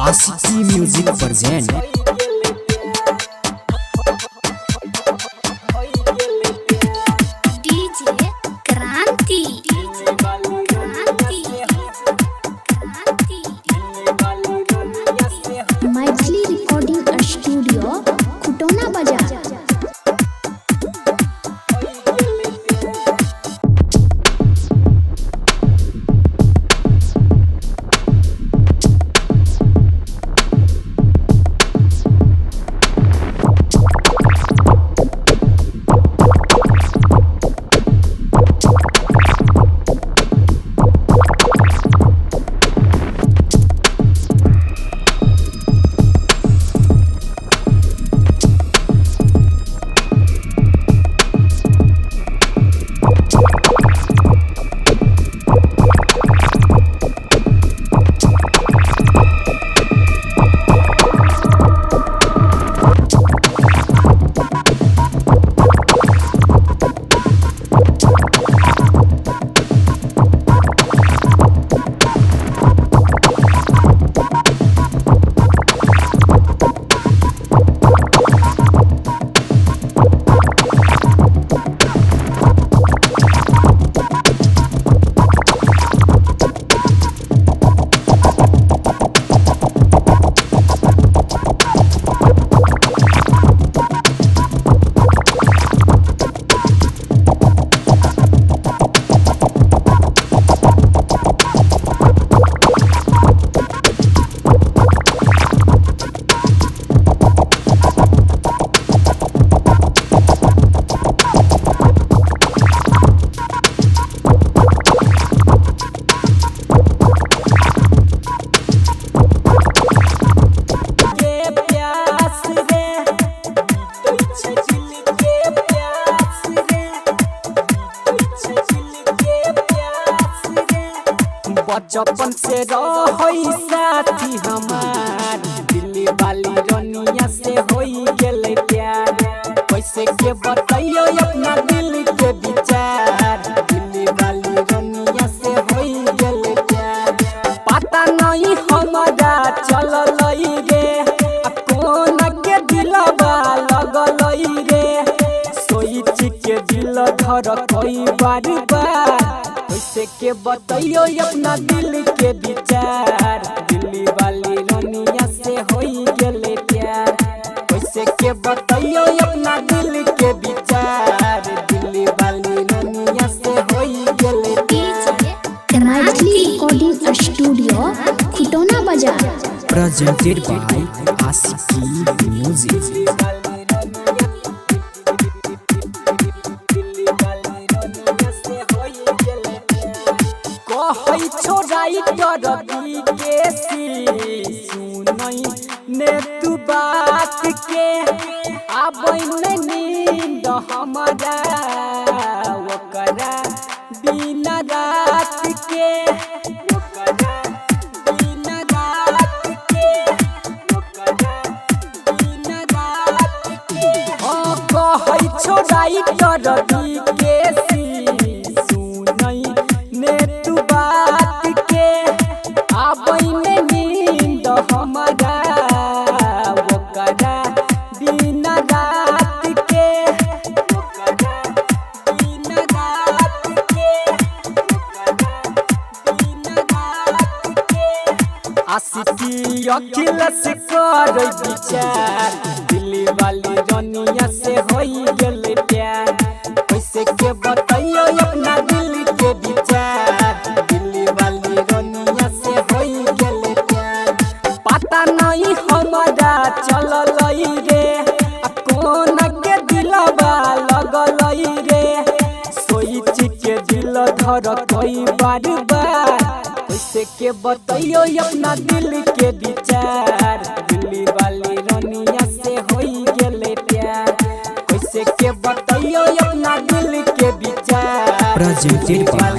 आशिकी music present. Maithili recording studio Khutauna Bazar. बचपन से रही साथी हमार, दिल्ली वाली रनिया से होई गेले प्यार। कैसे के बताइयो अपना दिल के विचार, दिल्ली वाली रनिया से होई गेले प्यार। पता नहीं हमारा चलल रे, कौन के दिलवा लगल रे। सोच के दिल धर कई बार कैसे के बताइयो अपना दिल के विचार, दिल्ली वाली रनिया से होई गेले प्यार। कैसे के बताइयो अपना दिल के विचार, दिल्ली वाली रनिया से होई गेले प्यार। मैथिली रिकॉर्डिंग स्टूडियो खुटौना बाजार। Presented by Aashiqui music. छोड़ाई डरबी के सुनई ने तू बात के, आबै में नींद हमारा ओकरा बिना रात के, ओकरा बिना रात के, ओकरा बिना रात के। हाँ कहै छोड़ाई डरबी के सुनई ने तू बात के, आबै में नींद हमारा ओकरा बिना रात के, ओकरा बिना रात के, ओकरा बिना रात के। आशिकी अखिलेश करे विचार, दिल्ली वाली रनिया से होई गेले प्यार। कैसे के बताइयो अपना दिल के विचार, दिल्ली वाली रनिया से होई गेले प्यार। पता नहीं हमारा चलल रे, कौन के दिलवा लगल रे। सोच के दिल धर कई बार कैसे के बताइयो अपना दिल के विचार, दिल्ली वाली रनिया से होई गेले प्यार। कैसे के बताइयो अपना दिल के विचार। Presented by